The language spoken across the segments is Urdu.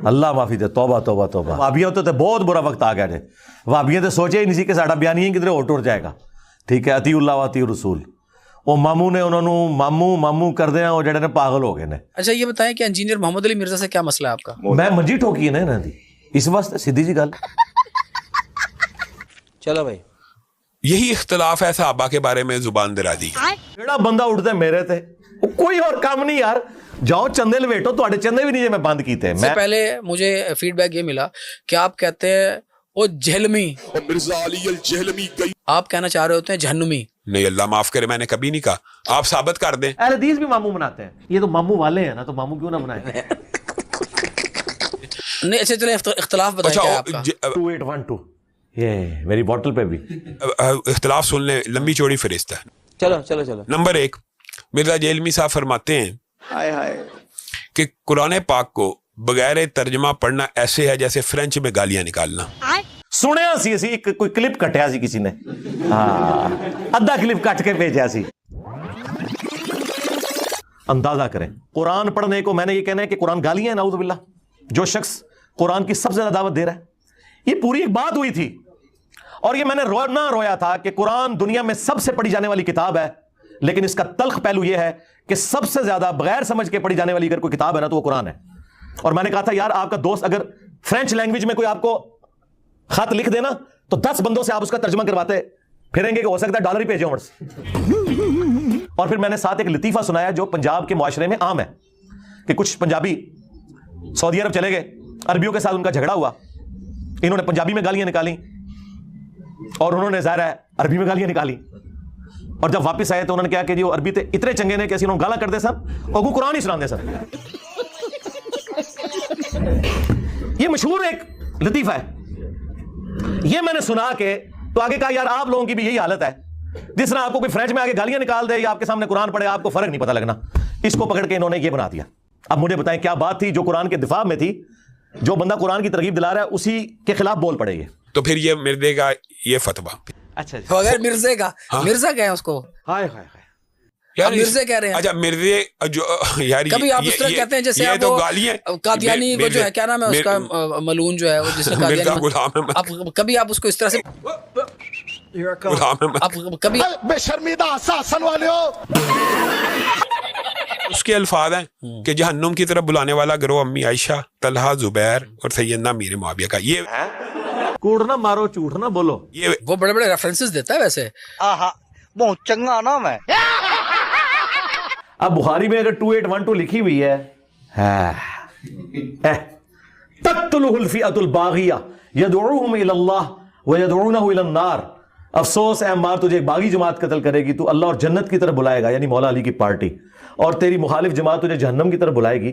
اللہ معافی دے. توبہ توبہ توبہ. وہابیوں تو بہت برا وقت آ گیا جی. وہابیوں تو سوچے ہی نہیں سی کہ ساڈا بیان ہی کدھر اور ٹر جائے گا. ٹھیک ہے, اطیع اللہ و اطیع الرسول. وہ ماموں نے انہوں نے ماموں کر دیا, وہ جڑے نے پاگل ہو گئے نے. اچھا یہ بتائیں کہ انجینئر محمد علی مرزا سے کیا مسئلہ ہے آپ کا؟ میں منجی ٹھوکی ہے نا انہاں دی, اس واسطے سیدھی جی گل. چلو بھائی, یہی اختلاف ہے صحابہ کے بارے میں زبان درازی. جڑا بندہ اٹھتا ہے میرے تے, کوئی اور کام نہیں یار, جاؤ چندے لویٹو. تواڈے چندے بھی نہیں میں بند کیتے. سے پہلے مجھے فیڈ بیک یہ ملا کہ آپ کہتے ہیں وہ جہلمی, مرزا علی الجہلمی گئی. آپ کہنا چاہ رہے ہوتے ہیں جہنمی. نہیں, اللہ معاف کرے, میں نے کبھی نہیں کہا. آپ ثابت کر دیں. اہل حدیث بھی ماموں مناتے ہیں. یہ تو ماموں والے ہیں نا, تو ماموں کیوں نہ منائیں. نہیں اچھا چلیں اختلاف بتائیں کیا آپ کا. 2812 یہ میری بوٹل پہ بھی اختلاف سن لیں, لمبی چوڑی فہرست ہے. چلو چلو چلو. نمبر 1, مرزا جہلمی صاحب فرماتے ہیں کہ قرآن پاک کو بغیر ترجمہ پڑھنا ایسے ہے جیسے فرینچ میں گالیاں نکالنا. سنیا سی کوئی کلپ کٹیا سی کسی نے, ادھا کلپ کٹ کے بھیجا سی. اندازہ کریں قرآن پڑھنے کو, میں نے یہ کہنا ہے کہ قرآن گالیاں ہیں, نعوذ باللہ. جو شخص قرآن کی سب سے زیادہ دعوت دے رہا ہے, یہ پوری ایک بات ہوئی تھی. اور یہ میں نے رویا تھا کہ قرآن دنیا میں سب سے پڑھی جانے والی کتاب ہے, لیکن اس کا تلخ پہلو یہ ہے کہ سب سے زیادہ بغیر سمجھ کے پڑھی جانے والی اگر کوئی کتاب ہے نا تو وہ قرآن ہے. اور میں نے کہا تھا یار آپ کا دوست اگر فرینچ لینگویج میں کوئی آپ کو خط لکھ دینا تو 10 بندوں سے آپ اس کا ترجمہ کرواتے پھریں گے کہ ہو سکتا ہے ڈالر ہی بھیجیں عمر سے. اور پھر میں نے ساتھ ایک لطیفہ سنایا جو پنجاب کے معاشرے میں عام ہے, کہ کچھ پنجابی سعودی عرب چلے گئے, عربیوں کے ساتھ ان کا جھگڑا ہوا, انہوں نے پنجابی میں گالیاں نکالی اور انہوں نے ظاہر ہے عربی میں گالیاں نکالی. اور جب واپس آئے تو انہوں نے کہا کہ جی وہ عربی تے اتنے چنگے نے کہ انہوں نے گالا کر دے سن اور وہ قرآن ہی سنا دے سن. یہ مشہور ایک لطیفہ ہے. یہ میں نے سنا کے تو آگے کہا یار آپ لوگوں کی بھی یہی حالت ہے, جس طرح آپ کو کوئی فرینچ میں آگے گالیاں نکال دے یا آپ کے سامنے قرآن پڑھے آپ کو فرق نہیں پتہ لگنا. اس کو پکڑ کے انہوں نے یہ بنا دیا. اب مجھے بتائیں کیا بات تھی جو قرآن کے دفاع میں تھی, جو بندہ قرآن کی ترغیب دلا رہا ہے اسی کے خلاف بول پڑے. یہ تو پھر یہ مردے کا یہ فتویٰ. اچھا بغیر مرزے کا, مرزا کہیں اس کو, ہائے ہائے ہائے, آپ مرزے کہہ رہے ہیں. اچھا مرزے جو یار کبھی آپ اس طرح کہتے ہیں جیسے یہ تو گالیاں, قادیانی وہ جو ہے کیا نام ہے اس کا, ملعون جو ہے وہ جس نے قادیانی, غلام آپ کبھی آپ اس کو اس طرح سے آپ کبھی بے شرمیدہ اساسن والے ہو. اس کے الفاظ ہیں کہ جہنم کی طرف بلانے والا گروہ امی عائشہ, طلحہ, زبیر اور سیدنا امیر معاویہ کا. یہ کوڑ نہ مارو جھوٹ نہ بولو. یہ وہ بڑے بڑے ریفرنسز دیتا ہے ویسے. بہت چنگا نام ہے. اب بخاری میں اگر 2812 لکھی ہوئی ہے, تقتلہ الفئۃ الباغیہ یدعوہم الی اللہ ویدعونہ الی النار. افسوس اے عمار, تجھے ایک باغی جماعت قتل کرے گی, تو اللہ اور جنت کی طرف بلائے گا, یعنی مولا علی کی پارٹی, اور تیری مخالف جماعت تجھے جہنم کی طرف بلائے گی.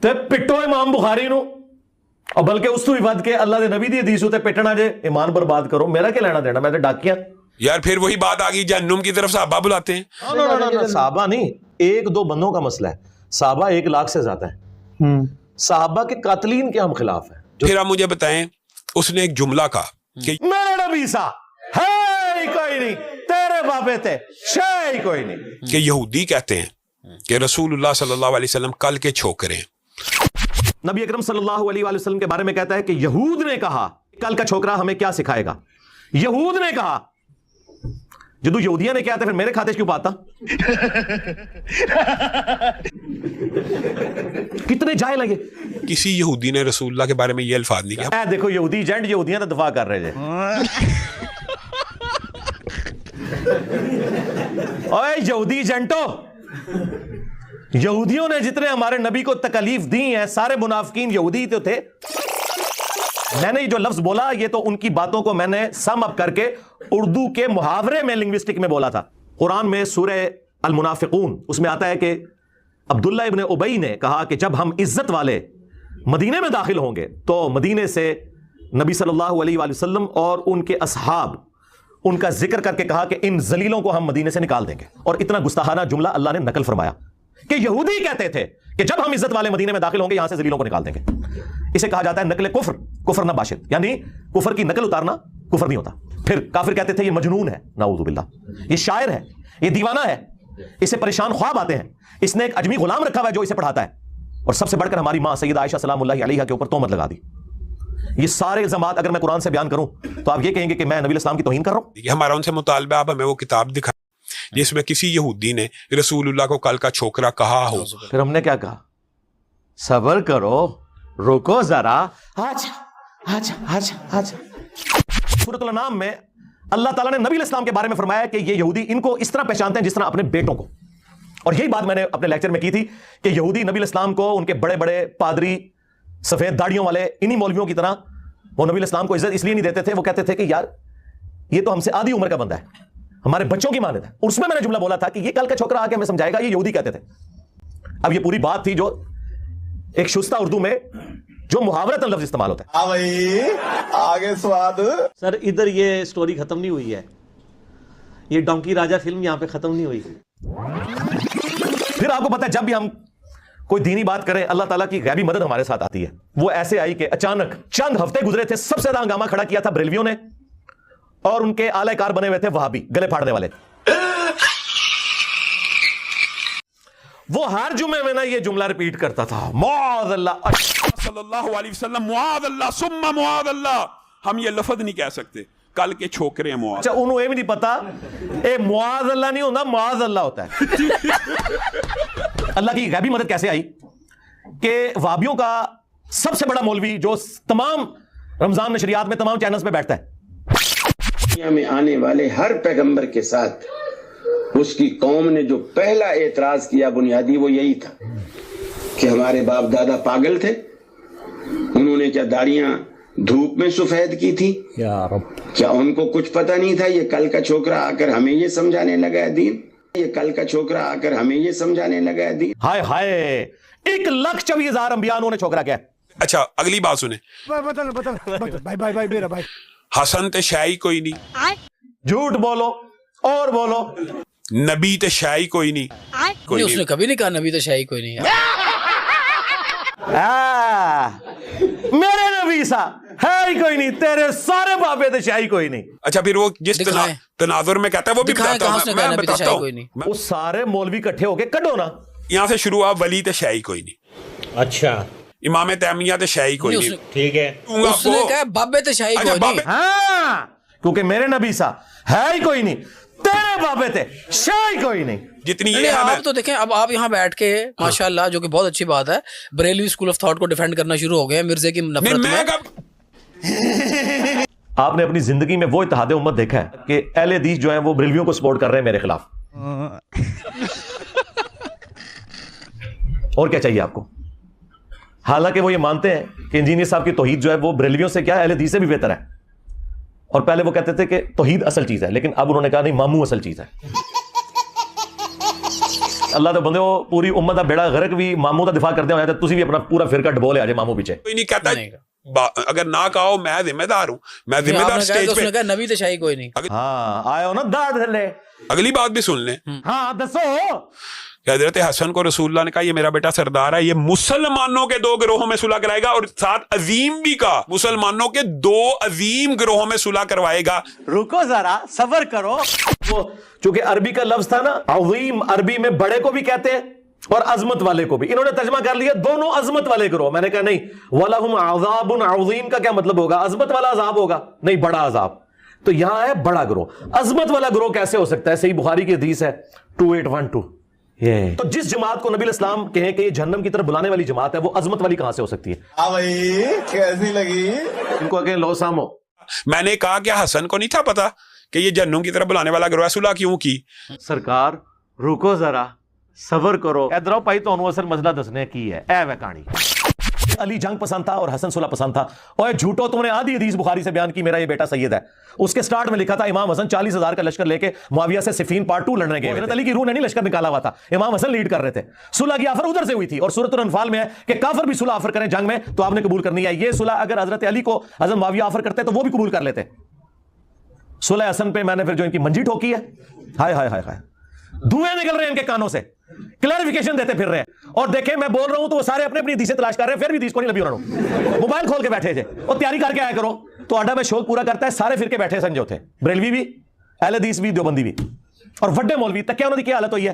تے پٹو امام بخاری نو, اور بلکہ اس تو بھی ود کے اللہ دے نبی دی حدیث تے پٹنا جے, ایمان برباد کرو. میرا کیا لینا دینا, میں تے ڈاکیاں. یار پھر وہی بات آ گئی, جہنم کی طرف صحابہ بلاتے ہیں. صحابہ نہیں, 1-2 بندوں کا مسئلہ ہے. صحابہ 1 لاکھ سے زیادہ ہیں. صحابہ کے قاتلین کے ہم خلاف ہیں. پھر آپ مجھے بتائیں, اس نے ایک جملہ کہا کہ میرے نبی سا ہے کوئی نہیں, تیرے بابے تے شے کوئی نہیں. کہ یہودی کہتے ہیں کہ رسول اللہ صلی اللہ علیہ وسلم کل کے چھوکرے. نبی اکرم صلی اللہ علیہ وآلہ وسلم کے بارے میں کہتا ہے کہ یہود نے کہا کل کا چھوکرا ہمیں کیا سکھائے گا. یہود نے کہا, جدو یہودیاں نے کیا تھا پھر میرے کھاتے کیوں پاتا. کتنے جاہل ہیں یہ. کسی یہودی نے رسول اللہ کے بارے میں یہ الفاظ نہیں کہا. اے دیکھو یہودی ایجنٹ یہودیاں تو دفاع کر رہے تھے. اوے یہودی ایجنٹو, یہودیوں نے جتنے ہمارے نبی کو تکلیف دی ہیں سارے منافقین یہودی تو تھے. میں نے جو لفظ بولا یہ تو ان کی باتوں کو میں نے سم اپ کر کے اردو کے محاورے میں لنگوسٹک میں بولا تھا. قرآن میں سورہ المنافقون اس میں آتا ہے کہ عبداللہ ابن ابی نے کہا کہ جب ہم عزت والے مدینے میں داخل ہوں گے تو مدینے سے نبی صلی اللہ علیہ وآلہ وسلم اور ان کے اصحاب ان کا ذکر کر کے کہا کہ ان ذلیلوں کو ہم مدینے سے نکال دیں گے. اور اتنا گستاخانہ جملہ اللہ نے نقل فرمایا کہ یہودی کہتے تھے کہ جب ہم عزت والے مدینے میں داخل ہوں گے یہاں سے ذلیلوں کو نکال دیں گے. اسے کہا جاتا ہے نقل کفر, کفر نہ باشد, یعنی کفر کی نقل اتارنا کفر نہیں ہوتا. پھر کافر کہتے تھے یہ مجنون ہے, نعوذ باللہ, یہ شاعر ہے, یہ دیوانہ ہے, اسے پریشان خواب آتے ہیں, اس نے ایک اجمی غلام رکھا ہوا ہے جو اسے پڑھاتا ہے. اور سب سے بڑھ کر ہماری ماں سیدہ عائشہ سلام اللہ علیہا کے اوپر تہمت لگا دی. یہ سارے الزامات اگر میں قرآن سے بیان کروں تو آپ یہ کہیں گے کہ میں نبی الاسلام کی توہین کر رہا ہوں. ہمارا ان سے مطالبہ آپ ہمیں وہ کتاب دکھائیں جس میں کسی یہودی نے رسول اللہ کو کل کا چھوکرا کہا ہو. پھر ہم نے کیا کہا؟ صبر کرو، رکو ذرا. سورۃ الانعام میں اللہ تعالیٰ نے نبی الاسلام کے بارے میں فرمایا کہ یہ یہودی ان کو اس طرح پہچانتے ہیں جس طرح اپنے بیٹوں کو. اور یہی بات میں نے اپنے لیکچر میں کی تھی کہ یہودی نبی الاسلام کو ان کے بڑے بڑے پادری سفید داڑیوں والے انہی مولویوں کی طرح وہ نبی الاسلام کو عزت اس لیے نہیں دیتے تھے. وہ کہتے تھے کہ یار یہ تو ہم سے آدھی عمر کا بندہ ہے، ہمارے بچوں کی مانند ہے. اور اس میں نے جملہ بولا تھا کہ یہ کل کا چھوکرا آ کے ہمیں سمجھائے گا، یہ یہودی کہتے تھے. اب یہ پوری بات تھی جو ایک شستہ اردو میں جو محاورتاً لفظ استعمال ہوتا ہے. بھائی آگے سواد. سر ادھر یہ سٹوری ختم نہیں ہوئی ہے، یہ ڈونکی راجا فلم یہاں پہ ختم نہیں ہوئی. پھر آپ کو پتہ ہے جب بھی ہم کوئی دینی بات کریں اللہ تعالیٰ کی غیبی مدد ہمارے ساتھ آتی ہے. وہ ایسے آئی کہ اچانک چند ہفتے گزرے تھے، سب سے زیادہ ہنگامہ کھڑا کیا تھا بریلویوں نے، اور ان کے اعلی کار بنے ہوئے تھے وہابی، گلے پھاڑنے والے. وہ ہر جمعے میں نا یہ جملہ ریپیٹ کرتا تھا، معاذ اللہ صلی اللہ علیہ وسلم معاذ اللہ ثم معاذ اللہ. ہم یہ لفظ نہیں کہہ سکتے، کل کے چھوکرے ہیں معاذ. اچھا انہوں یہ بھی نہیں پتا اے معاذ اللہ نہیں ہوتا، معاذ اللہ ہوتا ہے. اللہ کی غیبی مدد کیسے آئی کہ وہابیوں کا سب سے بڑا مولوی جو تمام رمضان نشریات میں تمام چینلز پہ بیٹھتا ہے، دنیا میں آنے والے ہر پیغمبر کے ساتھ اس کی قوم نے جو پہلا اعتراض کیا بنیادی وہ یہی تھا کہ ہمارے باپ دادا پاگل تھے، انہوں نے کیا داڑیاں دھوپ میں سفید کی تھی؟ کیا ان کو کچھ پتہ نہیں تھا؟ یہ کل کا چھوکرا آ کر ہمیں یہ سمجھانے لگا ہے دین، یہ کل کا چھوکرا آ کر ہمیں یہ سمجھانے لگا ہے دین. ہائے ہائے 1,24,000 انبیاء انہوں نے چھوکرا کیا. اچھا اگلی بات سنیں، حسن تے شاہی کوئی نہیں، جھوٹ بولو اور بولو. نبی تے شاہی کوئی نہیں. اس نے کبھی نہیں کہا نبی تو شاہی کوئی نہیں. میرے نبی سا ہے ہی کوئی نہیں، تیرے سارے بابے تے شاہی کوئی نہیں. اچھا پھر وہ جس تناظر میں کہتا ہے وہ بھی بتاتا ہوں، میں بتاتا ہوں. وہ سارے مولوی کٹھے ہو کے کڈو نا. یہاں سے شروع آپ ولی تے شاہی کوئی نہیں، اچھا امام تیمیہ تے شاہی کوئی نہیں. ٹھیک ہے، اس نے کہا بابے تو شاہی کوئی نہیں. ہاں کیونکہ میرے نبی سا ہے ہی کوئی نہیں، تیرے بابے تے شاہی کوئی نہیں. جتنی یہ آپ تو دیکھیں اب آپ یہاں بیٹھ کے ماشاءاللہ جو کہ بہت اچھی بات ہے بریلوی اسکول آف تھاٹ کو ڈیفینڈ کرنا شروع ہو گئے ہیں مرزے کی نفرت میں. آپ نے اپنی زندگی میں وہ اتحاد امت دیکھا ہے کہ اہل حدیث جو ہیں وہ بریلویوں کو سپورٹ کر رہے ہیں میرے خلاف؟ اور کیا چاہیے آپ کو؟ حالانکہ وہ یہ مانتے ہیں کہ انجینئر صاحب کی توحید جو ہے وہ بریلویوں سے کیا اہل حدیث سے بھی بہتر ہے. اور پہلے وہ کہتے تھے کہ توحید اصل چیز ہے، لیکن اب انہوں نے کہا نہیں ماموں اصل چیز ہے. اللہ دے بندے ہو پوری امت دا بیڑا غرق بھی ماموں دا دفاع کرتے ہوئے تسی بھی اپنا پورا فرقہ ڈبو لے آ جائے ماموں پیچھے. کوئی نہیں کہتا اگر نہ کہو میں ذمہ دار ہوں، میں ذمہ دار سٹیج پہ. اس نے کہا نبی تو شاہی کوئی نہیں. ہاں آئے ہو نا داد لے. اگلی بات بھی سن لیں. ہاں دسو. حضرت حسن کو رسول اللہ نے کہا یہ میرا بیٹا سردار ہے، یہ مسلمانوں کے 2 گروہوں میں صلح کرائے گا، اور ساتھ عظیم بھی کہا مسلمانوں کے 2 عظیم گروہوں میں صلح کروائے گا. رکو ذرا صبر کرو. وہ چونکہ عربی کا لفظ تھا نا عظیم، عربی میں بڑے کو بھی کہتے ہیں اور عظمت والے کو بھی. انہوں نے ترجمہ کر لیا دونوں عظمت والے گروہ. میں نے کہا نہیں، وَلَهُمْ عَذَابٌ عَظِيمٌ کا کیا مطلب ہوگا؟ عظمت والا عذاب ہوگا؟ نہیں، بڑا عذاب. تو یہاں ہے بڑا گروہ. عظمت والا گروہ کیسے ہو سکتا ہے؟ صحیح بخاری کی حدیث ہے 2812. تو جس جماعت کو نبی الاسلام کہیں کہ یہ جہنم کی طرف بلانے والی جماعت ہے، وہ عظمت والی کہاں سے ہو سکتی ہے؟ ہاں بھائی کیسی لگی؟ ان کو کہ لو سامو. میں نے کہا کہ حسن کو نہیں تھا پتا کہ یہ جہنم کی طرف بلانے والا گروہ صلح کیوں کی؟ سرکار رکو ذرا صبر کرو. ادھر آؤ پائی تو اصل مسئلہ دسنے کی ہے. اے وے کہانی علی جنگ پسند تھا اور حسن صلح پسند تھا. اور جھوٹو تم نے آدھی حدیث بخاری سے بیان کی میرا یہ بیٹا سید ہے. اس کے سٹارٹ میں لکھا تھا امام حسن 40,000 کا لشکر لے کے معاویہ سے صفین پارٹ 2 لڑنے گئے. حضرت علی کی روح نے نہیں لشکر نکالا ہوا تھا، امام حسن لیڈ کر رہے تھے. صلح کی آفر ادھر سے ہوئی تھی. اور سورۃ الانفال میں ہے کہ کافر بھی صلح آفر کریں جنگ میں تو آپ نے قبول کرنی ہے. یہ صلح اگر حضرت علی کو حضرت معاویہ آفر کرتے تو وہ بھی قبول کر لیتے. صلح حسن پہ میں نے پھر جو ان کی منجی ٹھوکی ہے، ہائے ہائے ہائے ہائے، دھوئیں نکل رہے ہیں ان کے کانوں سے، کلیریفیکیشن دیتے پھر رہے ہیں. اور دیکھیں میں بول رہا ہوں تو وہ سارے اپنے اپنی حدیثیں تلاش کر رہے ہیں، پھر بھی حدیث کو نہیں لبھی انہوں نے موبائل کھول کے بیٹھے تھے. اور تیاری کر کے آیا کرو تو آڈا میں شوق پورا کرتا ہے. سارے فرقے بیٹھے سمجھو تھے، بریلوی بھی، اہل حدیث بھی، دیوبندی بھی، اور وڈے مولوی تک کیا انہوں نے کیا حالت ہوئی ہے